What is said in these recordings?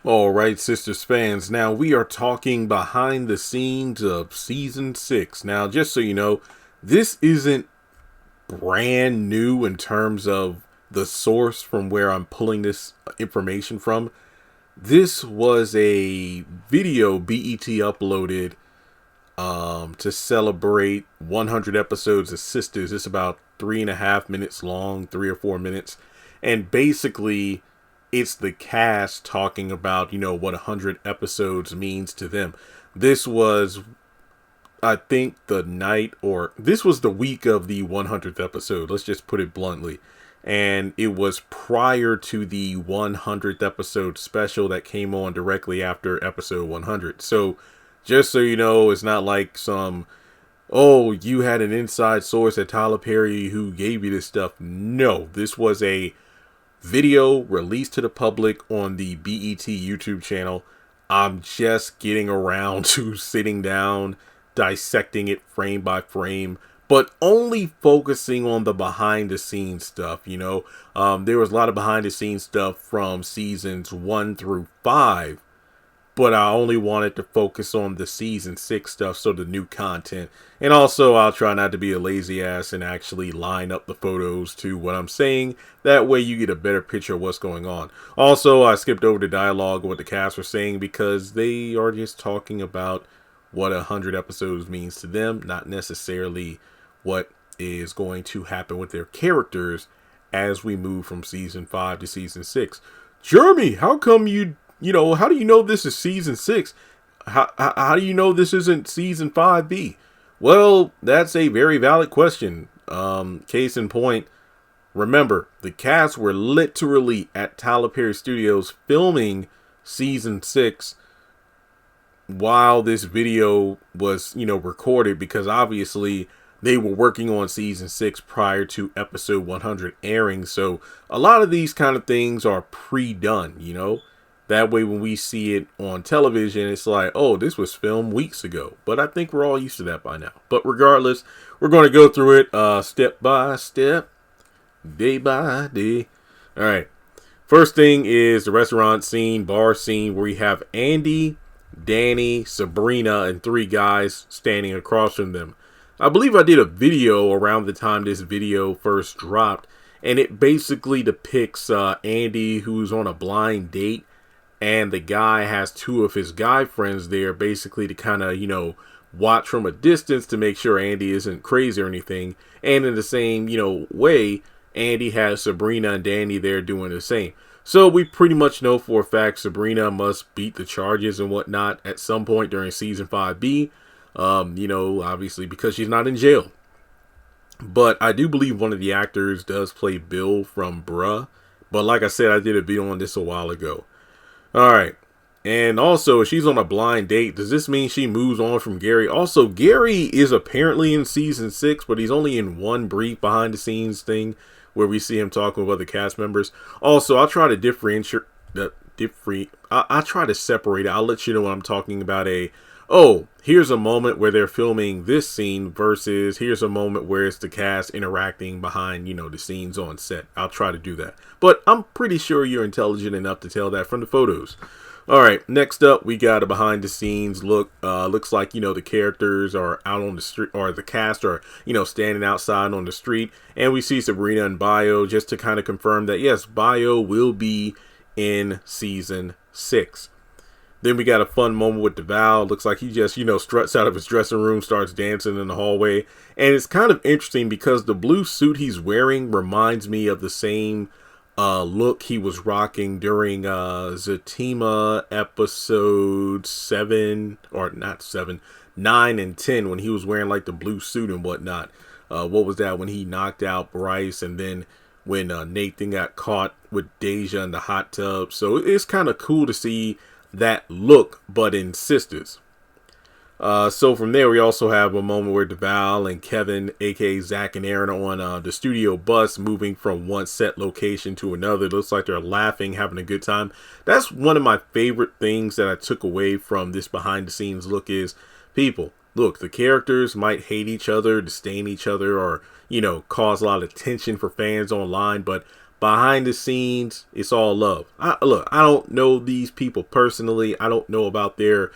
All right, Sisters fans. Now we are talking behind the scenes of season 6. Now, just so you know, this isn't brand new in terms of the source from where I'm pulling this information from. This was a video BET uploaded to celebrate 100 episodes of Sisters. It's about 3.5 minutes long, 3 or 4 minutes. And basically, it's the cast talking about, what 100 episodes means to them. This was, I think, this was the week of the 100th episode. Let's just put it bluntly. And it was prior to the 100th episode special that came on directly after episode 100. So, just so you know, it's not like oh, you had an inside source at Tyler Perry who gave you this stuff. No, this was a video released to the public on the BET YouTube channel. I'm just getting around to sitting down, dissecting it frame by frame, but only focusing on the behind the scenes stuff. There was a lot of behind the scenes stuff from seasons 1 through 5, but I only wanted to focus on the season 6 stuff, so the new content. And also, I'll try not to be a lazy ass and actually line up the photos to what I'm saying. That way you get a better picture of what's going on. Also, I skipped over the dialogue of what the cast were saying because they are just talking about what 100 episodes means to them, not necessarily what is going to happen with their characters as we move from season 5 to season 6. Jeremy, how come how do you know this is season 6? How do you know this isn't season 5B? Well, that's a very valid question. Case in point, remember, the cast were literally at Tyler Perry Studios filming season 6 while this video was, recorded, because obviously they were working on season 6 prior to episode 100 airing. So a lot of these kind of things are pre-done. That way, when we see it on television, it's like, oh, this was filmed weeks ago. But I think we're all used to that by now. But regardless, we're going to go through it step by step, day by day. All right. First thing is the restaurant scene, bar scene, where we have Andy, Danny, Sabrina, and 3 guys standing across from them. I believe I did a video around the time this video first dropped, and it basically depicts Andy, who's on a blind date. And the guy has 2 of his guy friends there basically to kind of, watch from a distance to make sure Andy isn't crazy or anything. And in the same, way, Andy has Sabrina and Danny there doing the same. So we pretty much know for a fact Sabrina must beat the charges and whatnot at some point during season 5B. Obviously because she's not in jail. But I do believe one of the actors does play Bill from Bruh. But like I said, I did a video on this a while ago. Alright, and also, if she's on a blind date, does this mean she moves on from Gary? Also, Gary is apparently in season 6, but he's only in one brief behind the scenes thing where we see him talking with other cast members. Also, I'll try to I'll try to separate it. I'll let you know when I'm talking about here's a moment where they're filming this scene versus here's a moment where it's the cast interacting behind, the scenes on set. I'll try to do that. But I'm pretty sure you're intelligent enough to tell that from the photos. All right, next up, we got a behind the scenes look. Looks like, the characters are out on the street, or the cast are, standing outside on the street. And we see Sabrina and Bio just to kind of confirm that, yes, Bio will be in season 6. Then we got a fun moment with DeVal. Looks like he just, struts out of his dressing room, starts dancing in the hallway. And it's kind of interesting because the blue suit he's wearing reminds me of the same look he was rocking during Zatima episode 7, or not 7, 9 and 10, when he was wearing like the blue suit and whatnot. What was that? When he knocked out Bryce, and then when Nathan got caught with Deja in the hot tub. So it's kind of cool to see that look, but in Sisters. So from there, we also have a moment where DeVal and Kevin, aka Zach and Aaron, are on the studio bus, moving from one set location to another. It looks like they're laughing, having a good time. That's one of my favorite things that I took away from this behind the scenes look is, people, look, the characters might hate each other, disdain each other, or, cause a lot of tension for fans online, but behind the scenes, it's all love. Look, I don't know these people personally. I don't know about their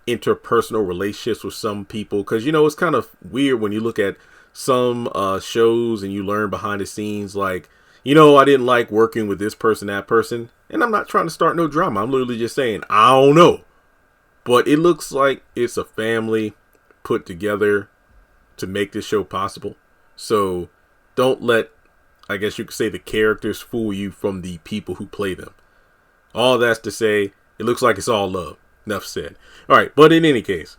interpersonal relationships with some people, because it's kind of weird when you look at some shows and you learn behind the scenes, like, I didn't like working with this person, that person. And I'm not trying to start no drama. I'm literally just saying, I don't know. But it looks like it's a family put together to make this show possible. So don't let, I guess you could say, the characters fool you from the people who play them. All that's to say, it looks like it's all love. Enough said. All right. But in any case,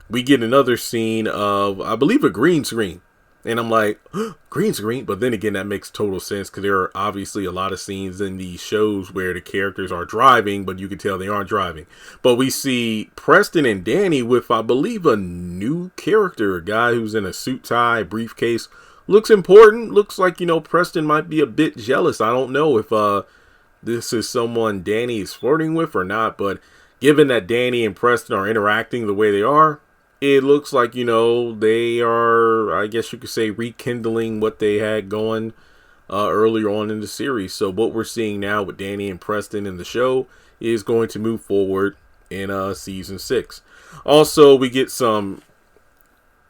we get another scene of, I believe, a green screen. And I'm like, green screen? But then again, that makes total sense, because there are obviously a lot of scenes in these shows where the characters are driving, but you can tell they aren't driving. But we see Preston and Danny with, I believe, a new character, a guy who's in a suit, tie, briefcase. Looks important. Looks like, Preston might be a bit jealous. I don't know if this is someone Danny is flirting with or not, but given that Danny and Preston are interacting the way they are, it looks like, they are, I guess you could say, rekindling what they had going earlier on in the series. So what we're seeing now with Danny and Preston in the show is going to move forward in season 6. Also, we get some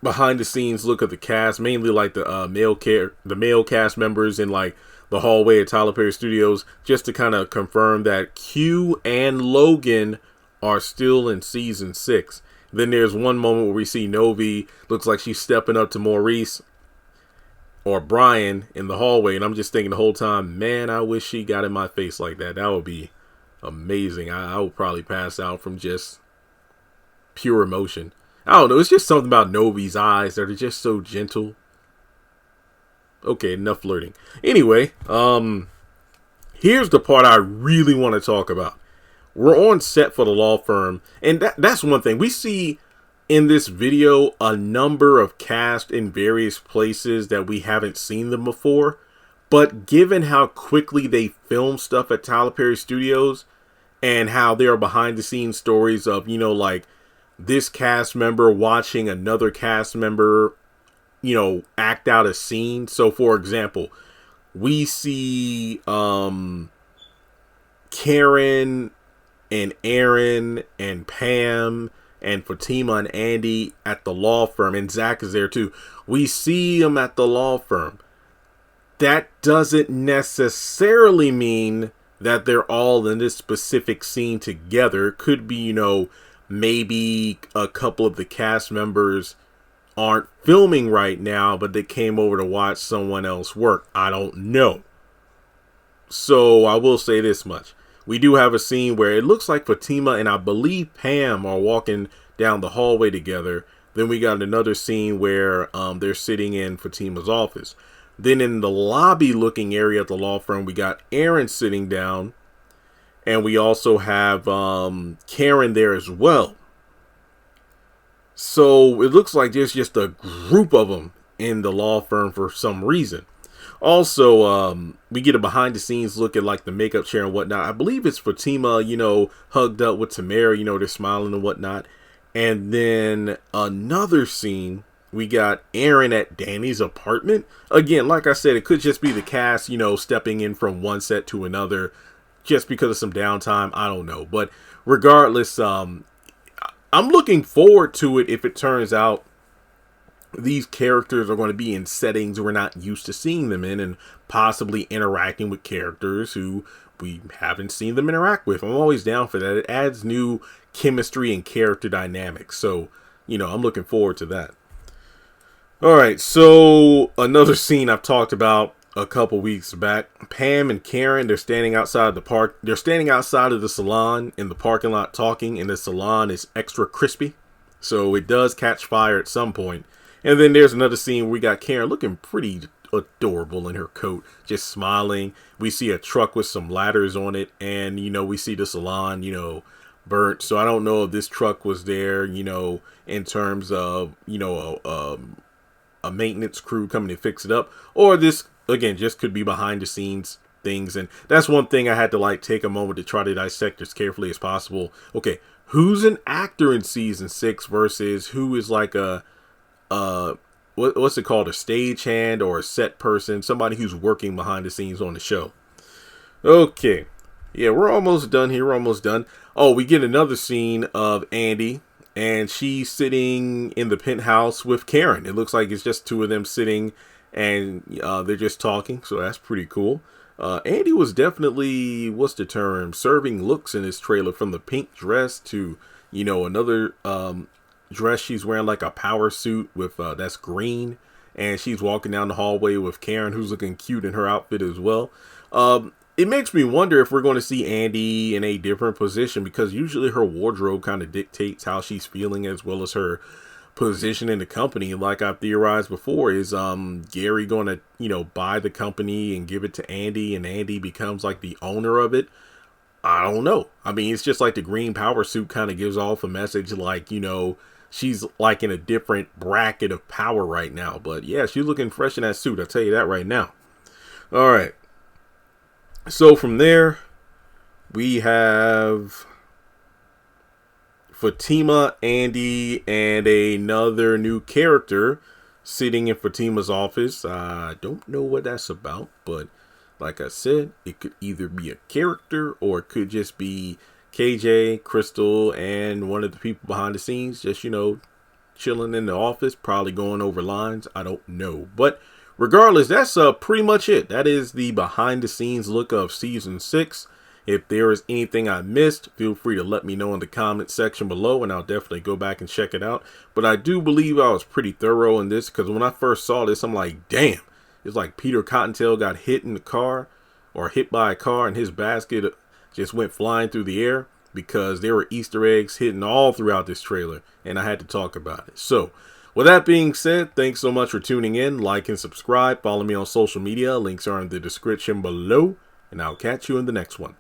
behind the scenes look at the cast, mainly like the male cast members in like the hallway at Tyler Perry Studios, just to kind of confirm that Q and Logan are still in season 6. Then there's one moment where we see Novi, looks like she's stepping up to Maurice or Brian in the hallway. And I'm just thinking the whole time, man, I wish she got in my face like that. That would be amazing. I would probably pass out from just pure emotion. I don't know. It's just something about Novi's eyes that are just so gentle. Okay, enough flirting. Anyway, here's the part I really want to talk about. We're on set for the law firm, and that's one thing. We see in this video a number of cast in various places that we haven't seen them before. But given how quickly they film stuff at Tyler Perry Studios and how there are behind the scenes stories of, like this cast member watching another cast member, act out a scene. So, for example, we see Karen and Aaron and Pam and Fatima and Andy at the law firm, and Zach is there too. We see them at the law firm. That doesn't necessarily mean that they're all in this specific scene together. It could be, maybe a couple of the cast members aren't filming right now, but they came over to watch someone else work. I don't know. So I will say this much. We do have a scene where it looks like Fatima and I believe Pam are walking down the hallway together. Then we got another scene where they're sitting in Fatima's office. Then in the lobby looking area at the law firm, we got Aaron sitting down. And we also have Karen there as well. So it looks like there's just a group of them in the law firm for some reason. Also, we get a behind the scenes look at like the makeup chair and whatnot. I believe it's Fatima, hugged up with Tamara, they're smiling and whatnot. And then another scene, we got Aaron at Danny's apartment. Again, like I said, it could just be the cast, stepping in from one set to another just because of some downtime. I don't know. But regardless, I'm looking forward to it if it turns out these characters are going to be in settings we're not used to seeing them in, and possibly interacting with characters who we haven't seen them interact with. I'm always down for that. It adds new chemistry and character dynamics. So, I'm looking forward to that. All right. So another scene I've talked about a couple weeks back, Pam and Karen, they're standing outside the park. They're standing outside of the salon in the parking lot talking, and the salon is extra crispy. So it does catch fire at some point. And then there's another scene where we got Karen looking pretty adorable in her coat, just smiling. We see a truck with some ladders on it, and, we see the salon, burnt. So I don't know if this truck was there, in terms of, a maintenance crew coming to fix it up, or this, again, just could be behind the scenes things. And that's one thing I had to take a moment to try to dissect as carefully as possible. Okay, who's an actor in season 6 versus who is like what's it called, a stagehand or a set person, somebody who's working behind the scenes on the show. Okay. Yeah, we're almost done here. We're almost done. Oh, we get another scene of Andy, and she's sitting in the penthouse with Karen. It looks like it's just two of them sitting, and they're just talking. So that's pretty cool. Andy was definitely, what's the term, serving looks in this trailer, from the pink dress to, another dress she's wearing, like a power suit with that's green, and she's walking down the hallway with Karen, who's looking cute in her outfit as well. It makes me wonder if we're going to see Andy in a different position, because usually her wardrobe kind of dictates how she's feeling as well as her position in the company. Like I've theorized before, is Gary going to, buy the company and give it to Andy, and Andy becomes like the owner of it? I don't know. I mean, it's just like the green power suit kind of gives off a message like, she's like in a different bracket of power right now. But yeah, she's looking fresh in that suit, I'll tell you that right now. All right. So from there, we have Fatima, Andy, and another new character sitting in Fatima's office. I don't know what that's about, but like I said, it could either be a character or it could just be KJ, Crystal, and one of the people behind the scenes, just, chilling in the office, probably going over lines. I don't know. But regardless, that's pretty much it. That is the behind the scenes look of season 6. If there is anything I missed, feel free to let me know in the comment section below, and I'll definitely go back and check it out. But I do believe I was pretty thorough in this, because when I first saw this, I'm like, damn. It's like Peter Cottontail got hit in the car, or hit by a car, and his basket just went flying through the air, because there were Easter eggs hidden all throughout this trailer, and I had to talk about it. So, with that being said, thanks so much for tuning in. Like and subscribe. Follow me on social media. Links are in the description below, and I'll catch you in the next one.